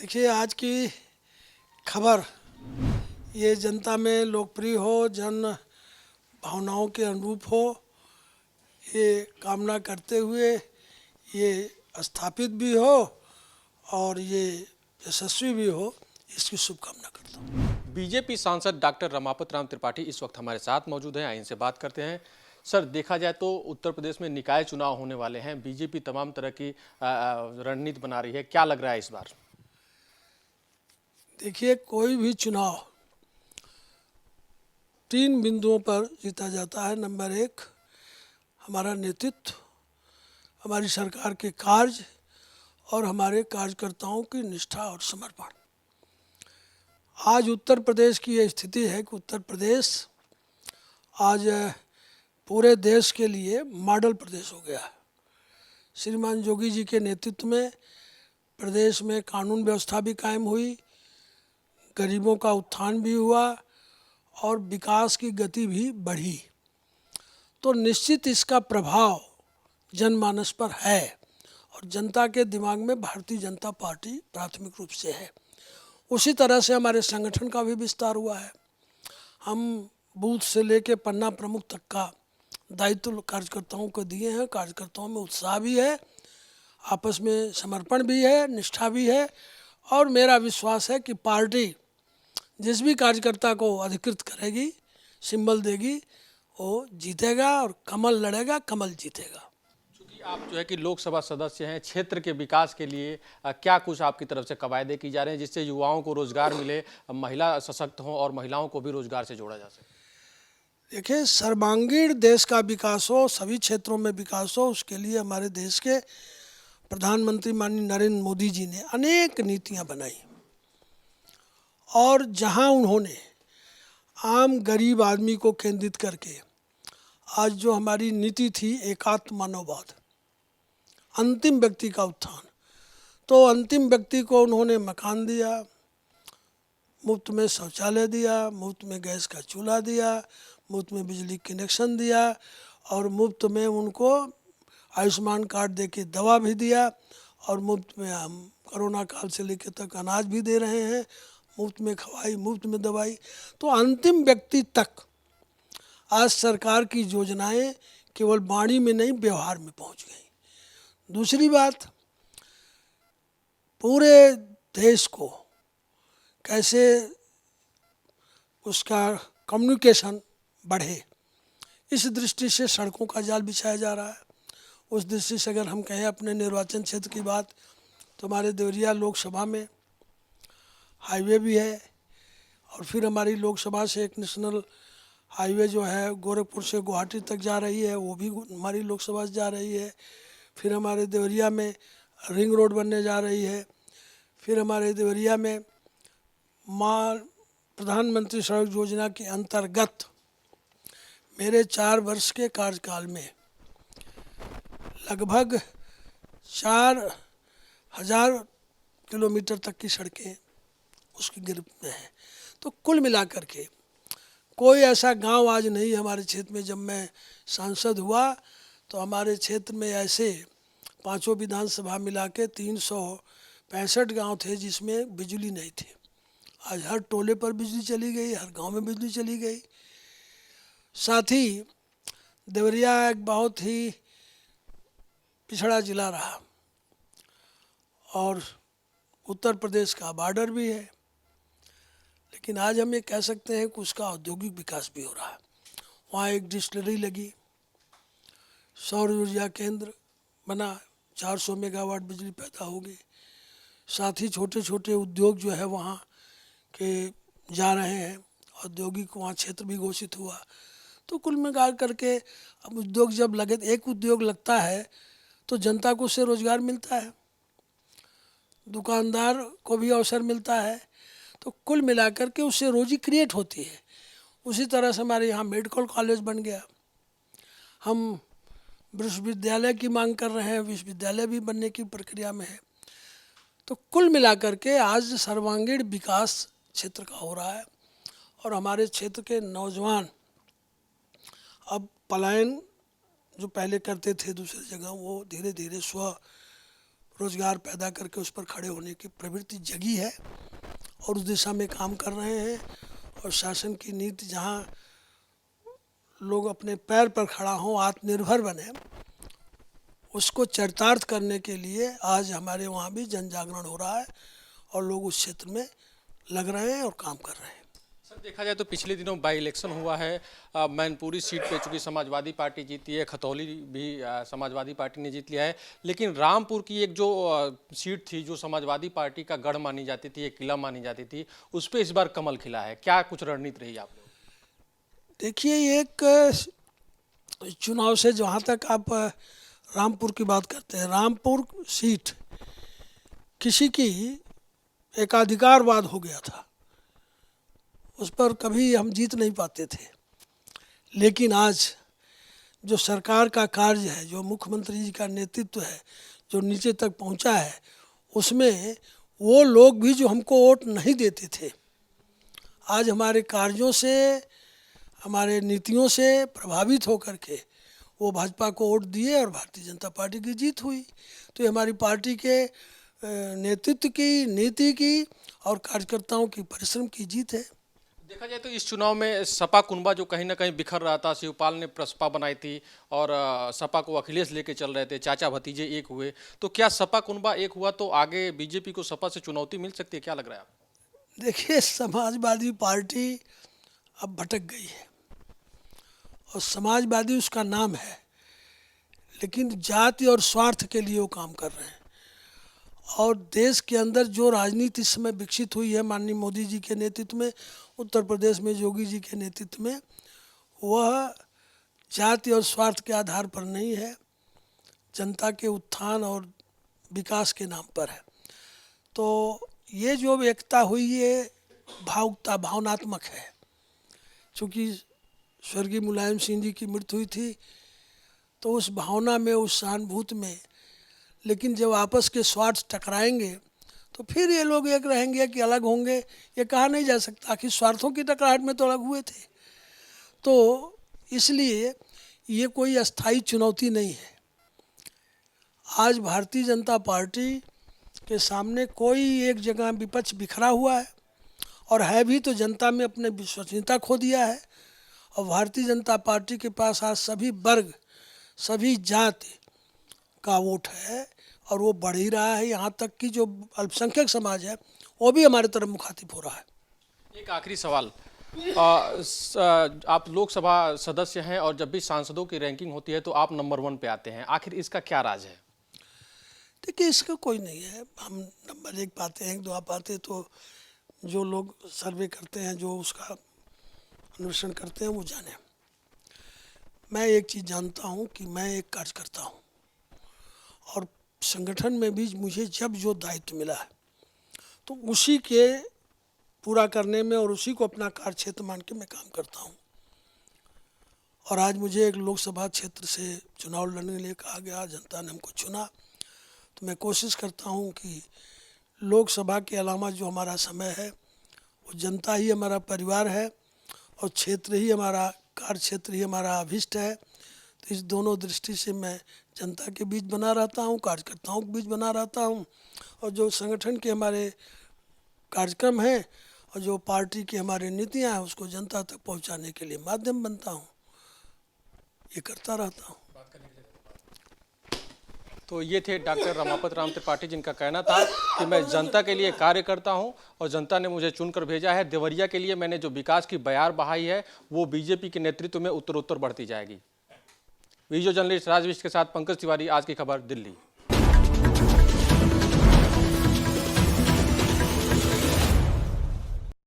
देखिए, आज की खबर ये जनता में लोकप्रिय हो, जन भावनाओं के अनुरूप हो, ये कामना करते हुए ये स्थापित भी हो और ये यशस्वी भी हो, इसकी शुभकामना करता हूँ। बीजेपी सांसद डॉक्टर रमापत राम त्रिपाठी इस वक्त हमारे साथ मौजूद हैं। इनसे बात करते हैं। सर, देखा जाए तो उत्तर प्रदेश में निकाय चुनाव होने वाले हैं। बीजेपी तमाम तरह की रणनीति बना रही है। क्या लग रहा है इस बार? देखिए, कोई भी चुनाव 3 बिंदुओं पर जीता जाता है। नंबर 1, हमारा नेतृत्व, हमारी सरकार के कार्य और हमारे कार्यकर्ताओं की निष्ठा और समर्पण। आज उत्तर प्रदेश की ये स्थिति है कि उत्तर प्रदेश आज पूरे देश के लिए मॉडल प्रदेश हो गया है। श्रीमान योगी जी के नेतृत्व में प्रदेश में कानून व्यवस्था भी कायम हुई, गरीबों का उत्थान भी हुआ और विकास की गति भी बढ़ी। तो निश्चित इसका प्रभाव जनमानस पर है और जनता के दिमाग में भारतीय जनता पार्टी प्राथमिक रूप से है। उसी तरह से हमारे संगठन का भी विस्तार हुआ है। हम बूथ से लेके पन्ना प्रमुख तक का दायित्व कार्यकर्ताओं को दिए हैं। कार्यकर्ताओं में उत्साह भी है, आपस में समर्पण भी है, निष्ठा भी है और मेरा विश्वास है कि पार्टी जिस भी कार्यकर्ता को अधिकृत करेगी, सिंबल देगी, वो जीतेगा और कमल लड़ेगा, कमल जीतेगा। क्योंकि आप जो है कि लोकसभा सदस्य हैं, क्षेत्र के विकास के लिए क्या कुछ आपकी तरफ से कवायदे की जा रही हैं जिससे युवाओं को रोजगार मिले, महिला सशक्त हों और महिलाओं को भी रोजगार से जोड़ा जा सके? देखिए, सर्वांगीण देश का विकास हो, सभी क्षेत्रों में विकास हो, उसके लिए हमारे देश के प्रधानमंत्री माननीय नरेंद्र मोदी जी ने अनेक नीतियां बनाई और जहां उन्होंने आम गरीब आदमी को केंद्रित करके आज जो हमारी नीति थी एकात्म मानववाद, अंतिम व्यक्ति का उत्थान, तो अंतिम व्यक्ति को उन्होंने मकान दिया, मुफ्त में शौचालय दिया, मुफ्त में गैस का चूल्हा दिया, मुफ्त में बिजली कनेक्शन दिया और मुफ्त में उनको आयुष्मान कार्ड दे के दवा भी दिया और मुफ्त में हम कोरोना काल से लेकर तक अनाज भी दे रहे हैं, मुफ्त में खवाई, मुफ्त में दवाई। तो अंतिम व्यक्ति तक आज सरकार की योजनाएं केवल वाणी में नहीं, व्यवहार में पहुंच गई। दूसरी बात, पूरे देश को कैसे उसका कम्युनिकेशन बढ़े, इस दृष्टि से सड़कों का जाल बिछाया जा रहा है। उस दृष्टि से अगर हम कहें अपने निर्वाचन क्षेत्र की बात, तो हमारे देवरिया लोकसभा में हाईवे भी है और फिर हमारी लोकसभा से एक नेशनल हाईवे जो है गोरखपुर से गुवाहाटी तक जा रही है, वो भी हमारी लोकसभा से जा रही है। फिर हमारे देवरिया में रिंग रोड बनने जा रही है। फिर हमारे देवरिया में प्रधानमंत्री सड़क योजना के अंतर्गत मेरे 4 वर्ष के कार्यकाल में लगभग 4000 किलोमीटर तक की सड़कें उसकी गिरफ्त में हैं। तो कुल मिलाकर के कोई ऐसा गांव आज नहीं हमारे क्षेत्र में। जब मैं सांसद हुआ तो हमारे क्षेत्र में ऐसे 5 विधानसभा मिला के 365 गांव थे जिसमें बिजली नहीं थी। आज हर टोले पर बिजली चली गई, हर गांव में बिजली चली गई। साथ ही देवरिया एक बहुत ही पिछड़ा जिला रहा और उत्तर प्रदेश का बॉर्डर भी है, लेकिन आज हम ये कह सकते हैं कि उसका औद्योगिक विकास भी हो रहा है। वहाँ एक डिस्टिलरी लगी, सौर ऊर्जा केंद्र बना, 400 मेगावाट बिजली पैदा होगी। साथ ही छोटे छोटे उद्योग जो है वहाँ के जा रहे हैं, औद्योगिक वहाँ क्षेत्र भी घोषित हुआ। तो कुल मिला करके अब उद्योग जब लगे, एक उद्योग लगता है तो जनता को उससे रोजगार मिलता है, दुकानदार को भी अवसर मिलता है, तो कुल मिलाकर के उससे रोजी क्रिएट होती है। उसी तरह से हमारे यहाँ मेडिकल कॉलेज बन गया, हम विश्वविद्यालय की मांग कर रहे हैं, विश्वविद्यालय भी बनने की प्रक्रिया में है। तो कुल मिलाकर के आज सर्वांगीण विकास क्षेत्र का हो रहा है और हमारे क्षेत्र के नौजवान अब पलायन जो पहले करते थे दूसरी जगह, वो धीरे धीरे स्व रोज़गार पैदा करके उस पर खड़े होने की प्रवृत्ति जगी है और उस दिशा में काम कर रहे हैं। और शासन की नीति जहाँ लोग अपने पैर पर खड़ा हों, आत्मनिर्भर बने, उसको चरितार्थ करने के लिए आज हमारे वहाँ भी जन जागरण हो रहा है और लोग उस क्षेत्र में लग रहे हैं और काम कर रहे हैं। सर देखा जाए तो पिछले दिनों बाई इलेक्शन हुआ है, मैनपुरी सीट पे चूंकि समाजवादी पार्टी जीती है, खतौली भी समाजवादी पार्टी ने जीत लिया है, लेकिन रामपुर की एक जो सीट थी जो समाजवादी पार्टी का गढ़ मानी जाती थी, एक किला मानी जाती थी, उस पर इस बार कमल खिला है। क्या कुछ रणनीति रही आप लोग? देखिए, एक चुनाव से जहाँ तक आप रामपुर की बात करते हैं, रामपुर सीट किसी की एकाधिकारवाद हो गया था, उस पर कभी हम जीत नहीं पाते थे। लेकिन आज जो सरकार का कार्य है, जो मुख्यमंत्री जी का नेतृत्व है, जो नीचे तक पहुंचा है, उसमें वो लोग भी जो हमको वोट नहीं देते थे, आज हमारे कार्यों से, हमारे नीतियों से प्रभावित होकर के वो भाजपा को वोट दिए और भारतीय जनता पार्टी की जीत हुई। तो ये हमारी पार्टी के नेतृत्व की, नीति की और कार्यकर्ताओं की परिश्रम की जीत है। देखा जाए तो इस चुनाव में सपा कुनबा जो कहीं ना कहीं बिखर रहा था, शिवपाल ने प्रसपा बनाई थी और सपा को अखिलेश लेके चल रहे थे, चाचा भतीजे एक हुए, तो क्या सपा कुनबा एक हुआ तो आगे बीजेपी को सपा से चुनौती मिल सकती है? क्या लग रहा है आपको? देखिए, समाजवादी पार्टी अब भटक गई है और समाजवादी उसका नाम है, लेकिन जाति और स्वार्थ के लिए वो काम कर रहे हैं। और देश के अंदर जो राजनीति इस समय विकसित हुई है माननीय मोदी जी के नेतृत्व में, उत्तर प्रदेश में योगी जी के नेतृत्व में, वह जाति और स्वार्थ के आधार पर नहीं है, जनता के उत्थान और विकास के नाम पर है। तो ये जो एकता हुई है भावुकता, भावनात्मक है। चूँकि स्वर्गीय मुलायम सिंह जी की मृत्यु हुई थी तो उस भावना में, उस सहानुभूति में, लेकिन जब आपस के स्वार्थ टकराएंगे तो फिर ये लोग एक रहेंगे कि अलग होंगे, ये कहा नहीं जा सकता। आखिर स्वार्थों की टकराहट में तो अलग हुए थे। तो इसलिए ये कोई अस्थाई चुनौती नहीं है। आज भारतीय जनता पार्टी के सामने कोई एक जगह विपक्ष बिखरा हुआ है और है भी तो जनता में अपने विश्वसनीयता खो दिया है। और भारतीय जनता पार्टी के पास आज सभी वर्ग, सभी जाति का वोट है और वो बढ़ ही रहा है। यहाँ तक कि जो अल्पसंख्यक समाज है वो भी हमारे तरफ मुखातिब हो रहा है। एक आखिरी सवाल, आप लोकसभा सदस्य हैं और जब भी सांसदों की रैंकिंग होती है तो आप नंबर 1 पे आते हैं, आखिर इसका क्या राज है? देखिए, इसका कोई नहीं है। हम नंबर 1 पाते हैं, 2 आप पाते, तो जो लोग सर्वे करते हैं, जो उसका अन्वेषण करते हैं, वो जाने। मैं एक चीज़ जानता हूँ कि मैं एक कार्यकर्ता हूँ और संगठन में भी मुझे जब जो दायित्व मिला है तो उसी के पूरा करने में और उसी को अपना कार्य क्षेत्र मान के मैं काम करता हूँ। और आज मुझे एक लोकसभा क्षेत्र से चुनाव लड़ने के लिए कहा गया, जनता ने हमको चुना, तो मैं कोशिश करता हूँ कि लोकसभा के अलावा जो हमारा समय है वो जनता ही हमारा परिवार है और क्षेत्र ही हमारा, कार्य क्षेत्र ही हमारा अभिष्ट है। तो इस दोनों दृष्टि से मैं जनता के बीच बना रहता हूँ, कार्यकर्ताओं के बीच बना रहता हूँ और जो संगठन के हमारे कार्यक्रम हैं और जो पार्टी की हमारी नीतियाँ हैं उसको जनता तक पहुँचाने के लिए माध्यम बनता हूँ, ये करता रहता हूँ। तो ये थे डॉक्टर रमापत राम त्रिपाठी, जिनका कहना था कि मैं जनता के लिए कार्य करता हूं और जनता ने मुझे चुनकर भेजा है। देवरिया के लिए मैंने जो विकास की बयार बहाई है वो बीजेपी के नेतृत्व में उत्तरोत्तर बढ़ती जाएगी। वीडियो जर्नलिस्ट राजविश के साथ पंकज तिवारी, आज की खबर, दिल्ली।